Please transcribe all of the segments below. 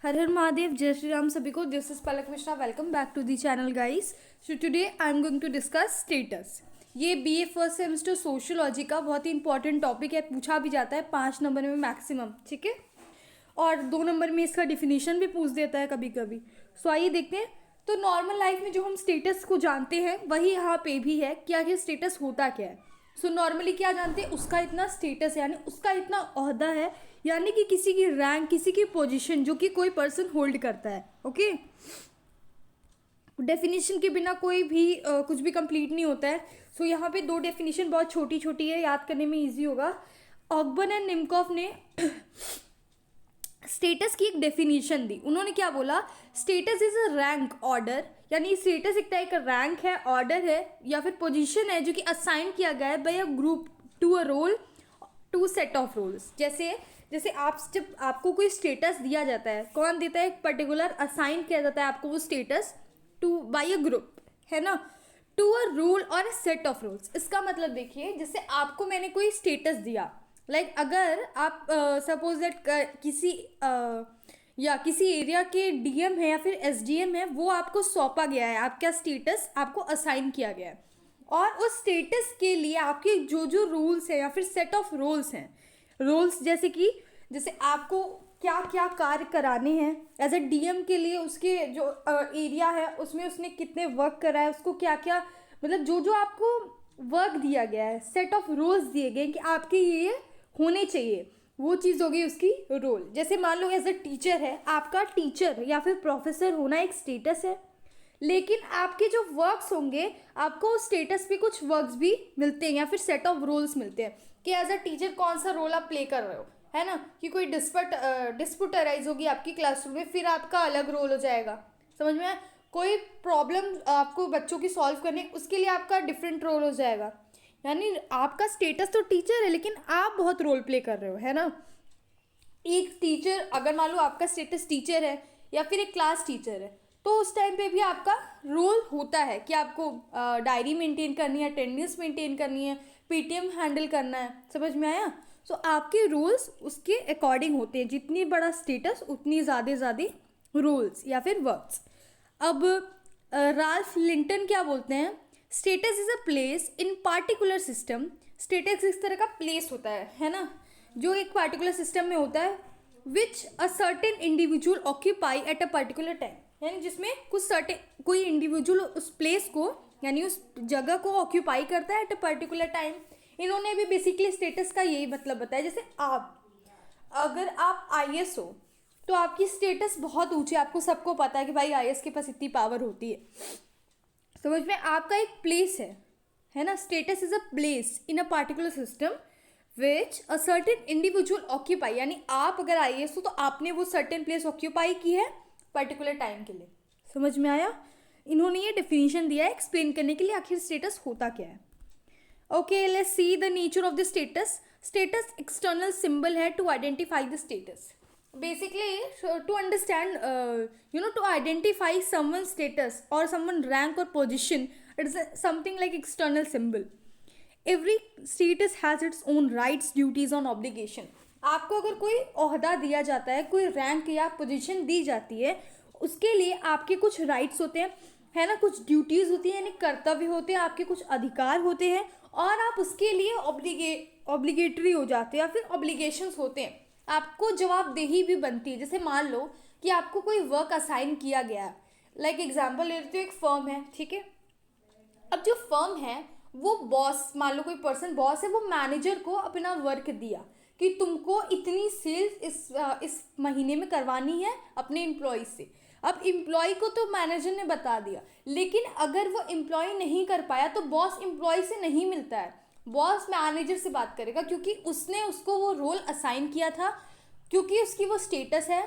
हर हर महादेव, जय श्री राम सभी को। This is Palak Mishra. Welcome back to the channel guys. So today I am going to discuss status. ये BA first semester sociology का बहुत ही important topic है। पूछा भी जाता है 5 नंबर में मैक्सिमम, ठीक है। और 2 नंबर में इसका डिफिनीशन भी पूछ देता है कभी कभी। सो आइए देखते हैं। तो नॉर्मल लाइफ में जो हम स्टेटस को जानते हैं वही यहाँ पे भी है कि आखिर स्टेटस होता क्या है। सो नॉर्मली क्या जानते हैं, उसका इतना स्टेटस है यानी उसका इतना ओहदा है, यानी कि किसी की रैंक, किसी की पोजीशन जो कि कोई पर्सन होल्ड करता है। ओके, डेफिनेशन के बिना कोई भी कुछ भी कंप्लीट नहीं होता है। सो यहाँ पे 2 डेफिनेशन बहुत छोटी छोटी है, याद करने में इजी होगा। ऑकबर्न एंड निमकॉफ ने स्टेटस की एक डेफिनेशन दी। उन्होंने क्या बोला, status is a rank order, यानी स्टेटस एक टाइप का रैंक है, ऑर्डर है या फिर पोजीशन है जो कि असाइन किया गया है by a group to a role, to set of roles. जैसे जैसे आप जब आपको कोई स्टेटस दिया जाता है, कौन देता है, एक पर्टिकुलर असाइन किया जाता है आपको वो status to by a group, है ना, टू अ रूल और अ सेट ऑफ रूल्स। इसका मतलब देखिए, जैसे आपको मैंने कोई स्टेटस दिया, अगर आप सपोज दैट किसी या किसी एरिया के डीएम है या फिर एसडीएम है, वो आपको सौंपा गया है, आपका स्टेटस आपको असाइन किया गया है, और उस स्टेटस के लिए आपके जो जो रूल्स हैं या फिर सेट ऑफ रोल्स हैं, रोल्स जैसे आपको क्या क्या कार्य कराने हैं एज ए डीएम के लिए, उसके जो एरिया है उसमें उसने कितने वर्क करा है, उसको क्या क्या, मतलब जो जो आपको वर्क दिया गया है, सेट ऑफ रोल्स दिए गए कि आपके ये होने चाहिए, वो चीज़ हो गई उसकी रोल। जैसे मान लो एज अ टीचर है, आपका टीचर या फिर प्रोफेसर होना एक स्टेटस है, लेकिन आपके जो वर्क्स होंगे आपको स्टेटस पे कुछ वर्क्स भी मिलते हैं या फिर सेट ऑफ रोल्स मिलते हैं कि एज अ टीचर कौन सा रोल आप प्ले कर रहे हो, है ना। कि कोई डिस्प्यूट अराइज होगी आपकी क्लासरूम में, फिर आपका अलग रोल हो जाएगा, समझ में आया? कोई प्रॉब्लम आपको बच्चों की सॉल्व करनी, उसके लिए आपका डिफरेंट रोल हो जाएगा। यानी आपका स्टेटस तो टीचर है, लेकिन आप बहुत रोल प्ले कर रहे हो, है ना। एक टीचर, अगर मान लो आपका स्टेटस टीचर है या फिर एक क्लास टीचर है, तो उस टाइम पे भी आपका रोल होता है कि आपको डायरी मेंटेन करनी है, अटेंडेंस मेंटेन करनी है, पीटीएम हैंडल करना है, समझ में आया। सो आपके रूल्स उसके अकॉर्डिंग होते हैं, जितनी बड़ा स्टेटस उतनी ज़्यादा रूल्स या फिर वर्क्स। अब राल्फ लिंटन क्या बोलते हैं, status is a place in particular system. Status इस तरह का प्लेस होता है ना, जो एक पार्टिकुलर सिस्टम में होता है, which a certain individual occupy at a particular time, यानी जिसमें कुछ सर्टेन कोई इंडिविजुअल उस प्लेस को यानी उस जगह को ऑक्यूपाई करता है एट अ पर्टिकुलर टाइम। इन्होंने भी बेसिकली स्टेटस का यही मतलब बताया। जैसे अगर आप आईएएस हो तो आपकी स्टेटस बहुत ऊंची है, आपको सबको पता है कि भाई आईएएस के पास इतनी पावर होती है, समझ में। आपका एक प्लेस है ना, status is a place in a particular system which a certain individual occupy, यानी आप अगर आईएएस हो तो आपने वो सर्टेन प्लेस ऑक्यूपाई की है पर्टिकुलर टाइम के लिए, समझ में आया। इन्होंने ये डेफिनेशन दिया है एक्सप्लेन करने के लिए आखिर स्टेटस होता क्या है। Okay, let's see the nature of the status. Status external symbol है to identify the status. Basically to understand to identify someone's status or someone rank or position, it is something like external symbol. Every status has its own rights, duties and obligation. आपको अगर कोई ओहदा दिया जाता है, कोई rank या position दी जाती है, उसके लिए आपके कुछ राइट्स होते हैं, है ना, कुछ ड्यूटीज़ होती हैं यानी कर्तव्य होते हैं, आपके कुछ अधिकार होते हैं, और आप उसके लिए ऑब्लिगेटरी हो जाते हैं या फिर ऑब्लिगेशंस होते हैं, आपको जवाबदेही भी बनती है। जैसे मान लो कि आपको कोई वर्क असाइन किया गया है, एग्जाम्पल ले लेते हो, एक फर्म है, ठीक है। अब जो फर्म है वो बॉस, मान लो कोई पर्सन बॉस है, वो मैनेजर को अपना वर्क दिया कि तुमको इतनी सेल्स इस महीने में करवानी है अपने एम्प्लॉय से। अब एम्प्लॉय को तो मैनेजर ने बता दिया, लेकिन अगर वो एम्प्लॉय नहीं कर पाया तो बॉस एम्प्लॉय से नहीं मिलता है, बॉस मैनेजर से बात करेगा, क्योंकि उसने उसको वो रोल असाइन किया था, क्योंकि उसकी वो स्टेटस है।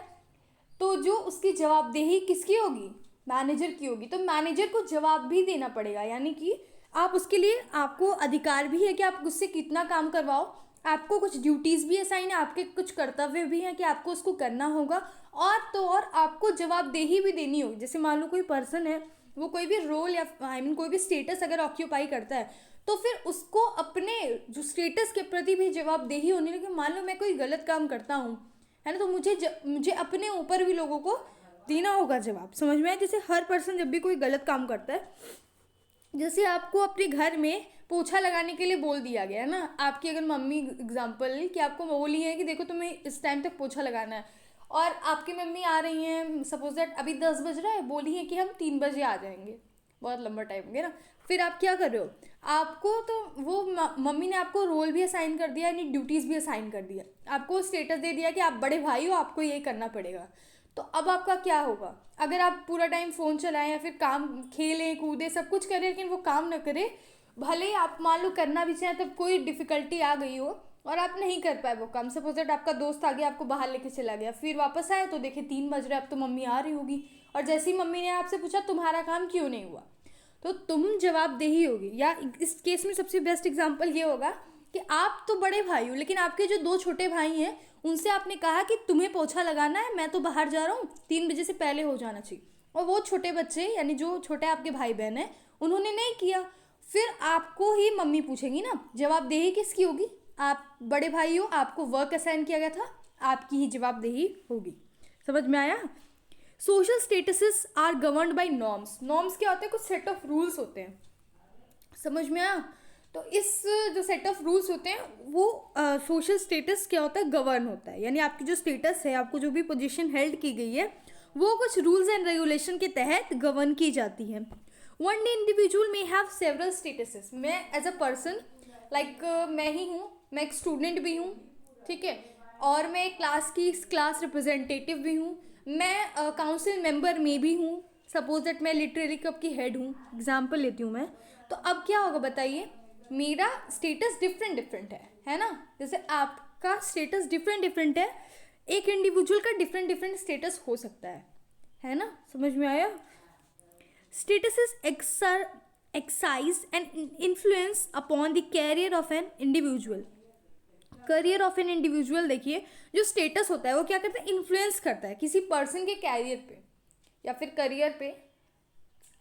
तो जो उसकी जवाबदेही किसकी होगी, मैनेजर की होगी, तो मैनेजर को जवाब भी देना पड़ेगा, यानी कि आप उसके लिए, आपको अधिकार भी है कि आप उससे कितना काम करवाओ, आपको कुछ ड्यूटीज़ भी असाइन है, आपके कुछ कर्तव्य भी हैं कि आपको उसको करना होगा, और तो और आपको जवाबदेही भी देनी होगी। जैसे मान लो कोई पर्सन है, वो कोई भी रोल या कोई भी स्टेटस अगर ऑक्यूपाई करता है, तो फिर उसको अपने जो स्टेटस के प्रति भी जवाबदेही होनी लगे। मान लो मैं कोई गलत काम करता हूँ, है ना। तो मुझे अपने ऊपर भी लोगों को देना होगा जवाब, समझ में आया। जैसे हर पर्सन जब भी कोई गलत काम करता है, जैसे आपको अपने घर में पोछा लगाने के लिए बोल दिया गया है ना, आपकी अगर मम्मी एग्जाम्पल कि आपको बोली है कि देखो तुम्हें इस टाइम तक पोछा लगाना है, और आपकी मम्मी आ रही हैं, सपोज दैट अभी 10 बज रहा है, बोली है कि हम 3 बजे आ जाएंगे, बहुत लंबा टाइम हो गया ना। फिर आप क्या कर रहे हो, आपको तो वो मम्मी ने आपको रोल भी असाइन कर दिया, यानी ड्यूटीज़ भी असाइन कर दिया, आपको स्टेटस दे दिया कि आप बड़े भाई हो, आपको ये करना पड़ेगा। तो अब आपका क्या होगा, अगर आप पूरा टाइम फ़ोन चलाएं या फिर काम खेलें कूदें सब कुछ करें लेकिन वो काम ना करें, भले ही आप मान लो करना भी चाहें, तब कोई डिफ़िकल्टी आ गई हो और आप नहीं कर पाए वो काम, सपोज दैट आपका दोस्त आ गया आपको बाहर लेके चला गया, फिर वापस आए तो देखे 3 बज रहे, अब तो मम्मी आ रही होगी, और जैसे ही मम्मी ने आपसे पूछा तुम्हारा काम क्यों नहीं हुआ, तो तुम जवाबदेही होगी। या इस केस में सबसे बेस्ट एग्जांपल ये होगा कि आप तो बड़े भाई हो, लेकिन आपके जो 2 छोटे भाई हैं उनसे आपने कहा कि तुम्हें पोछा लगाना है, मैं तो बाहर जा रहा हूँ, 3 बजे से पहले हो जाना चाहिए, और वो छोटे बच्चे यानी जो छोटे आपके भाई बहन हैं उन्होंने नहीं किया, फिर आपको ही मम्मी पूछेंगी ना, जवाबदेही किसकी होगी, आप बड़े भाई हो, आपको वर्क असाइन किया गया था, आपकी ही जवाबदेही होगी। समझ में आया। Social statuses are governed by norms. Norms क्या होते हैं, कुछ सेट ऑफ रूल्स होते हैं, समझ में आया। तो इस जो सेट ऑफ रूल्स होते हैं वो सोशल स्टेटस क्या होता है, गवर्न होता है, यानी आपकी जो स्टेटस है, आपको जो भी पोजीशन हेल्ड की गई है वो कुछ रूल्स एंड रेगुलेशन के तहत गवर्न की जाती है। One day individual may have several statuses. मैं एज अ पर्सन लाइक मैं ही हूँ, मैं एक स्टूडेंट भी हूँ, ठीक है, और मैं क्लास रिप्रेजेंटेटिव भी हूँ, मैं काउंसिल मेंबर में भी हूँ, सपोज दैट मैं लिटरेरी क्लब की हेड हूँ, एग्जाम्पल लेती हूँ मैं। तो अब क्या होगा बताइए, मेरा स्टेटस डिफरेंट है ना। जैसे आपका स्टेटस डिफरेंट है, एक इंडिविजुअल का डिफरेंट स्टेटस हो सकता है ना, समझ में आया। Status is excise and influence upon the carrier of an individual. Career of an individual, देखिए जो स्टेटस होता है वो क्या करता है, इन्फ्लुएंस करता है किसी पर्सन के कैरियर पे या फिर करियर पे।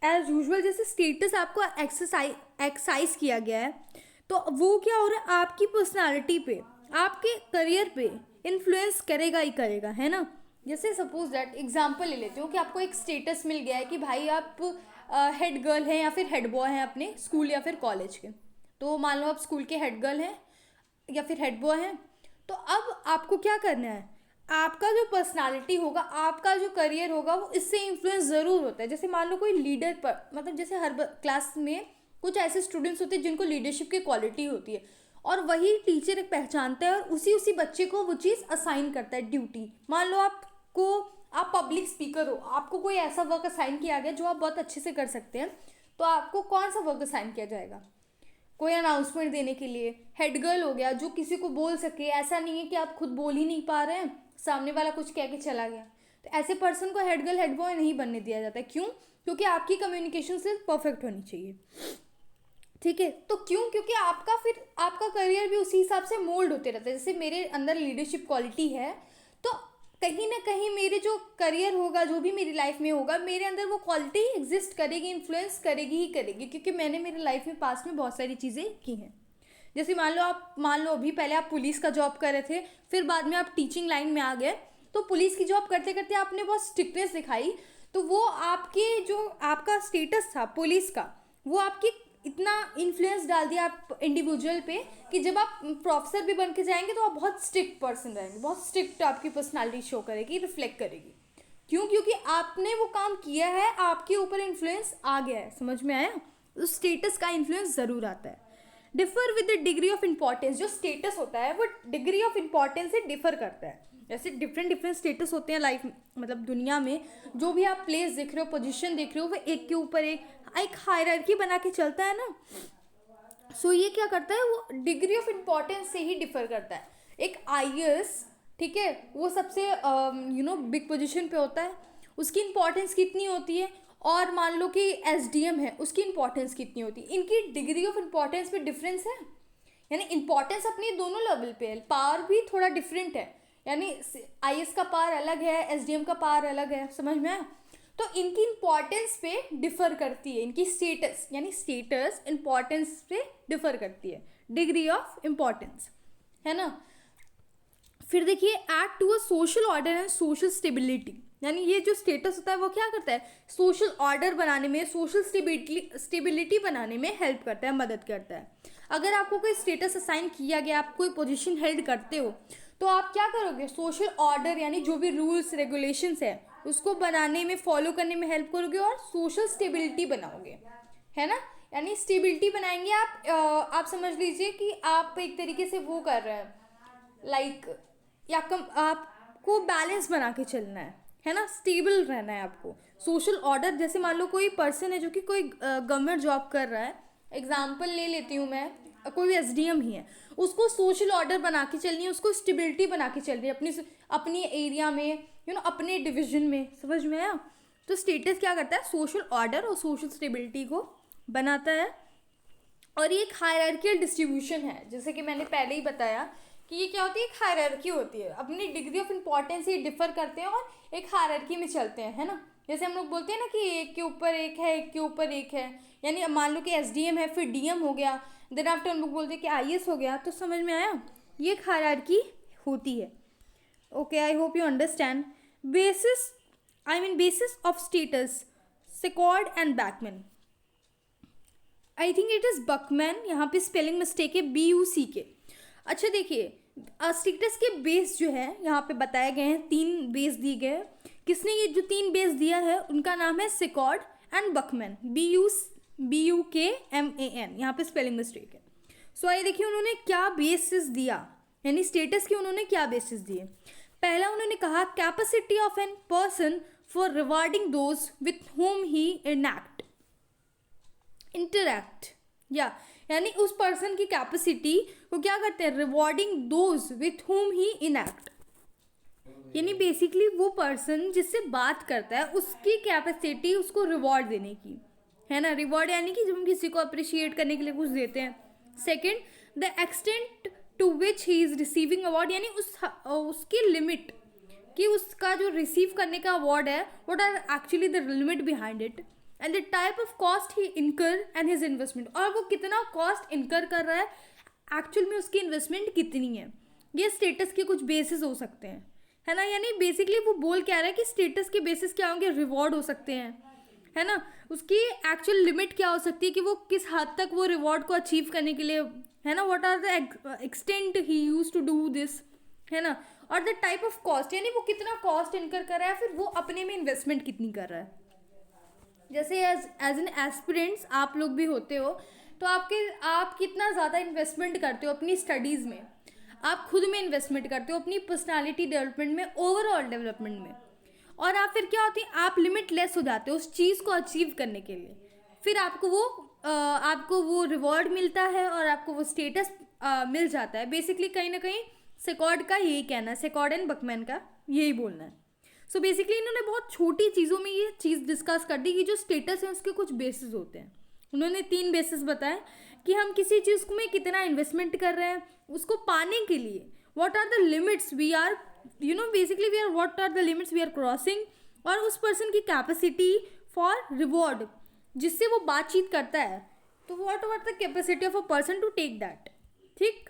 एज यूजुअल जैसे स्टेटस आपको एक्साइज किया गया है, तो वो क्या हो रहा है, आपकी पर्सनालिटी पे, आपके करियर पे इन्फ्लुएंस करेगा ही करेगा, है ना। जैसे सपोज दैट एग्जांपल ले लेती हूँ कि आपको एक स्टेटस मिल गया है कि भाई आप हेड गर्ल हैं या फिर हेड बॉय हैं अपने स्कूल या फिर कॉलेज के। तो मान लो आप स्कूल के हेड गर्ल हैं या फिर हेड बॉय हैं, तो अब आपको क्या करना है, आपका जो पर्सनालिटी होगा, आपका जो करियर होगा, वो इससे इन्फ्लुएंस ज़रूर होता है। जैसे मान लो कोई लीडर पर, मतलब जैसे हर क्लास में कुछ ऐसे स्टूडेंट्स होते हैं जिनको लीडरशिप की क्वालिटी होती है, और वही टीचर एक पहचानता है और उसी बच्चे को वो चीज़ असाइन करता है, ड्यूटी। मान लो आप पब्लिक स्पीकर हो, आपको कोई ऐसा वर्क असाइन किया गया जो आप बहुत अच्छे से कर सकते हैं, तो आपको कौन सा वर्क असाइन किया जाएगा, कोई अनाउंसमेंट देने के लिए। हेड गर्ल हो गया, जो किसी को बोल सके, ऐसा नहीं है कि आप खुद बोल ही नहीं पा रहे हैं, सामने वाला कुछ कह के चला गया, तो ऐसे पर्सन को हेड गर्ल हेड बॉय नहीं बनने दिया जाता है। क्यों? क्योंकि आपकी कम्युनिकेशन स्किल परफेक्ट होनी चाहिए, ठीक है। तो क्यों? क्योंकि आपका करियर भी उसी हिसाब से मोल्ड होते रहता है। जैसे मेरे अंदर लीडरशिप क्वालिटी है, तो कहीं ना कहीं मेरे जो करियर होगा, जो भी मेरी लाइफ में होगा, मेरे अंदर वो क्वालिटी एग्जिस्ट करेगी, इन्फ्लुएंस करेगी ही करेगी, क्योंकि मैंने मेरी लाइफ में पास में बहुत सारी चीज़ें की हैं। जैसे मान लो अभी पहले आप पुलिस का जॉब कर रहे थे, फिर बाद में आप टीचिंग लाइन में आ गए, तो पुलिस की जॉब करते करते आपने बहुत स्ट्रिक्टनेस दिखाई, तो वो आपके जो आपका स्टेटस था पुलिस का, वो आपकी इतना इन्फ्लुएंस डाल दिया आप इंडिविजुअल पे कि जब आप प्रोफेसर भी बन के जाएंगे तो आप बहुत स्ट्रिक्ट पर्सन रहेंगे, बहुत स्ट्रिक्ट आपकी पर्सनालिटी शो करेगी, रिफ्लेक्ट करेगी। क्यों? क्योंकि आपने वो काम किया है, आपके ऊपर इन्फ्लुएंस आ गया है, समझ में आया। उस स्टेटस का इन्फ्लुएंस ज़रूर आता है। Differ with the degree of importance. जो स्टेटस होता है वो डिग्री ऑफ इंपॉर्टेंस से डिफर करता है। जैसे डिफरेंट स्टेटस होते हैं लाइफ में, मतलब दुनिया में जो भी आप प्लेस देख रहे हो, पोजीशन देख रहे हो, वो एक के ऊपर एक हायरार्की बना के चलता है ना। सो ये क्या करता है, वो डिग्री ऑफ इम्पॉर्टेंस से ही डिफर करता है। एक IAS, ठीक है, वो सबसे बिग पोजीशन पे होता है, उसकी इंपॉर्टेंस कितनी होती है, और मान लो कि SDM है, उसकी इंपॉर्टेंस कितनी होती है। इनकी डिग्री ऑफ इम्पॉर्टेंस में डिफरेंस है, यानी इंपॉर्टेंस अपनी दोनों लेवल पे है, पावर भी थोड़ा डिफरेंट है, यानी IAS का पावर अलग है, SDM का पावर अलग है, समझ में आया। तो इनकी इंपॉर्टेंस पे डिफर करती है, इनकी स्टेटस यानी स्टेटस इंपॉर्टेंस पे डिफर करती है, डिग्री ऑफ इम्पॉर्टेंस, है ना। फिर देखिए act to a social order and social stability, यानी ये जो स्टेटस होता है वो क्या करता है, सोशल ऑर्डर बनाने में, सोशल स्टेबिलिटी बनाने में हेल्प करता है, मदद करता है। अगर आपको कोई स्टेटस असाइन किया गया, आप कोई पोजीशन हेल्ड करते हो, तो आप क्या करोगे, सोशल ऑर्डर यानी जो भी रूल्स रेगुलेशंस है उसको बनाने में, फॉलो करने में हेल्प करोगे और सोशल स्टेबिलिटी बनाओगे, है ना। यानी स्टेबिलिटी बनाएंगे आप समझ लीजिए कि आप एक तरीके से वो कर रहे हैं, लाइक या आपको बैलेंस बना के चलना है ना, स्टेबल रहना है आपको। सोशल ऑर्डर, जैसे मान लो कोई पर्सन है जो कि कोई गवर्नमेंट जॉब कर रहा है, एग्जाम्पल ले लेती हूँ मैं, कोई एसडीएम ही है, उसको सोशल ऑर्डर बना के चलनी है, उसको स्टेबिलिटी बना के चल रही है अपनी एरिया में, अपने डिवीजन में, समझ में आया। तो स्टेटस क्या करता है, सोशल ऑर्डर और सोशल स्टेबिलिटी को बनाता है। और ये एक हायरार्कियल डिस्ट्रीब्यूशन है, जैसे कि मैंने पहले ही बताया कि ये क्या होती है, एक हायरार्की होती है, अपनी डिग्री ऑफ इम्पॉर्टेंस ये डिफर करते हैं और एक हायरार्की में चलते हैं, है ना। जैसे हम लोग बोलते हैं ना कि एक के ऊपर एक है, एक के ऊपर एक है, यानी मान लो कि एसडीएम है, फिर डीएम हो गया, देन आफ्टर हम लोग बोलते हैं कि आईएएस हो गया। तो समझ में आया, ये एक हायरार्की होती है। Okay, I hope you understand. Basis of status, Secord and Backman, I think it is Backman, यहाँ पे स्पेलिंग मिस्टेक है, BUCK। अच्छा देखिए, स्टेटस के बेस जो है यहाँ पे बताए गए हैं, 3 बेस दिए गए हैं। किसने ये जो 3 बेस दिया है उनका नाम है सेकॉर्ड एंड बकमैन, BUKMAN, यहाँ पे स्पेलिंग मिस्टेक है। सो आइए देखिए उन्होंने क्या बेसिस दिया, यानी स्टेटस के उन्होंने क्या बेसिस दिए। पहला उन्होंने कहा capacity of an person for rewarding those with home he interact, यानी उस पर्सन की कैपेसिटी को क्या करते हैं, rewarding those with home he enact, यानी बेसिकली वो पर्सन जिससे बात करता है उसकी कैपेसिटी उसको रिवॉर्ड देने की, है ना। रिवॉर्ड यानी कि जब हम किसी को अप्रिशिएट करने के लिए कुछ देते हैं। Second, the extent to which he is receiving award, यानी उसकी लिमिट कि उसका जो रिसीव करने का अवार्ड है, what are actually the limit behind it, and the type of cost he incur and his investment, और वो कितना कॉस्ट इनकर कर रहा है, एक्चुअल में उसकी इन्वेस्टमेंट कितनी है। ये स्टेटस के कुछ बेसिस हो सकते हैं, है ना। यानी बेसिकली वो बोल क्या रहा है कि स्टेटस के बेसिस क्या होंगे, रिवॉर्ड हो सकते हैं, है ना। उसकी एक्चुअल लिमिट क्या हो सकती है कि वो किस हद तक वो रिवॉर्ड को अचीव करने के लिए, है ना, what are the extent he use to do this, है ना। और द टाइप ऑफ कॉस्ट, यानी वो कितना कॉस्ट इनकर कर रहा है, फिर वो अपने में इन्वेस्टमेंट कितनी कर रहा है। जैसे एज एन एस्पिरेंट्स आप लोग भी होते हो, तो आप कितना ज़्यादा इन्वेस्टमेंट करते हो अपनी स्टडीज़ में, आप खुद में इन्वेस्टमेंट करते हो, अपनी पर्सनालिटी डेवलपमेंट में, ओवरऑल डेवलपमेंट में, और आप फिर क्या होती है, आप लिमिटलेस हो जाते हो उस चीज़ को अचीव करने के लिए, फिर आपको वो रिवॉर्ड मिलता है और आपको वो स्टेटस मिल जाता है। बेसिकली कहीं ना कहीं सेकॉर्ड का यही कहना है, सेकॉर्ड एंड बकमैन का यही बोलना है। सो बेसिकली इन्होंने बहुत छोटी चीज़ों में ये चीज़ डिस्कस कर दी कि जो स्टेटस है उसके कुछ बेसिस होते हैं। उन्होंने 3 बेसिस बताए कि हम किसी चीज़ में कितना इन्वेस्टमेंट कर रहे हैं, उसको पाने के लिए what are the limits we are what are the limits we are crossing, और उस पर्सन की कैपेसिटी फॉर रिवॉर्ड जिससे वो बातचीत करता है, तो what are the capacity of a person to take that, ठीक।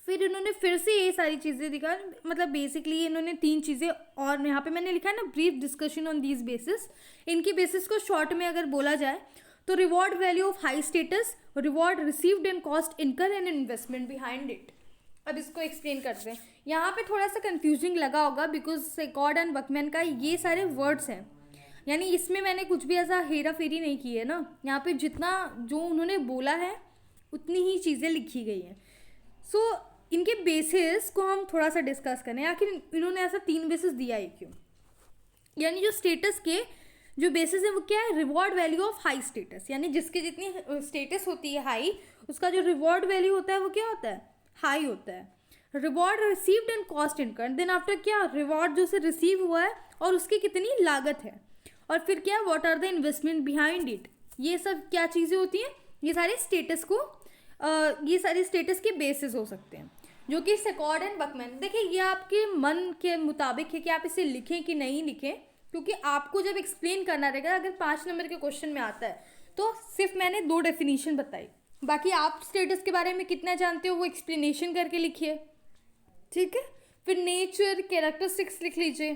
फिर इन्होंने फिर से ये सारी चीज़ें दिखा, मतलब बेसिकली इन्होंने 3 चीज़ें, और यहाँ पे मैंने लिखा है ना brief discussion on these basis. इनकी बेसिस को शॉर्ट में अगर बोला जाए तो reward value of high status, reward received and cost इनकर एंड इन्वेस्टमेंट बिहाइंड इट। अब इसको एक्सप्लेन करते हैं। यहाँ पे थोड़ा सा कंफ्यूजिंग लगा होगा बिकॉज सेकॉर्ड एंड बकमैन का ये सारे वर्ड्स हैं, यानी इसमें मैंने कुछ भी ऐसा हेरा फेरी नहीं की है ना, यहाँ पे जितना जो उन्होंने बोला है उतनी ही चीज़ें लिखी गई हैं। सो इनके बेसिस को हम थोड़ा सा डिस्कस करें, आखिर इन्होंने ऐसा 3 बेसिस दिया है क्यों। यानी जो स्टेटस के जो बेसिस है वो क्या है, reward value of high status, यानी जिसके जितनी स्टेटस होती है हाई, उसका जो रिवॉर्ड वैल्यू होता है वो क्या होता है, हाई होता है। Reward received and cost incur, then after क्या, रिवॉर्ड जो से रिसीव हुआ है और उसकी कितनी लागत है, और फिर क्या, what are the investment behind it. ये सब क्या चीज़ें होती हैं, ये सारे स्टेटस को ये सारे स्टेटस के बेसिस हो सकते हैं, जो कि सेकॉर्ड एंड बकमैन। देखिए ये आपके मन के मुताबिक है कि आप इसे लिखें कि नहीं लिखें, क्योंकि आपको जब एक्सप्लेन करना रहेगा, अगर 5 नंबर के क्वेश्चन में आता है तो सिर्फ मैंने 2 डेफिनेशन बताई, बाकी आप स्टेटस के बारे में कितना जानते हो वो एक्सप्लेनेशन करके लिखिए, ठीक है। फिर नेचर कैरेक्टरिस्टिक्स लिख लीजिए,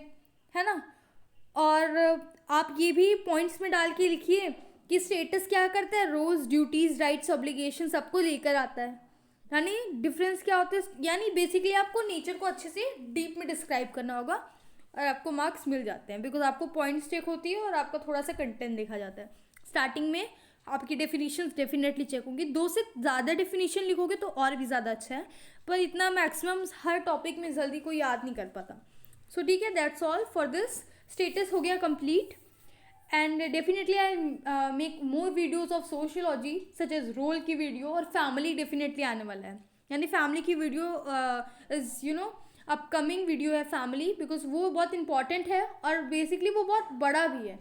है ना। और आप ये भी पॉइंट्स में डाल के लिखिए कि स्टेटस क्या करता है, रोल्स, ड्यूटीज, राइट्स, ऑब्लिगेशन सबको लेकर आता है। यानी डिफरेंस क्या होता है, यानी बेसिकली आपको नेचर को अच्छे से डीप में डिस्क्राइब करना होगा और आपको मार्क्स मिल जाते हैं, बिकॉज आपको पॉइंट्स चेक होती है और आपका थोड़ा सा कंटेंट देखा जाता है। स्टार्टिंग में आपकी डेफिनेशंस डेफिनेटली चेक होंगी, 2 से ज़्यादा डेफिनेशन लिखोगे तो और भी ज़्यादा अच्छा है, पर इतना मैक्सिमम हर टॉपिक में जल्दी कोई याद नहीं कर पाता। सो ठीक है, that's all for this. Status हो गया complete, and definitely I make more videos of sociology such as role की वीडियो, और फैमिली डेफिनेटली आने वाला है, यानी फैमिली की video is you know upcoming video है फैमिली, बिकॉज वो बहुत इंपॉर्टेंट है और बेसिकली वो बहुत बड़ा भी है।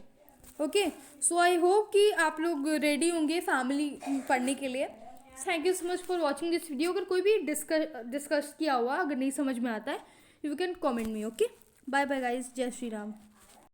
ओके, सो आई होप कि आप लोग रेडी होंगे फैमिली पढ़ने के लिए। Thank you so much for watching this video. अगर कोई भी डिस्कस किया हुआ अगर नहीं समझ में आता है, you can comment me. Okay, bye bye guys, जय श्री राम।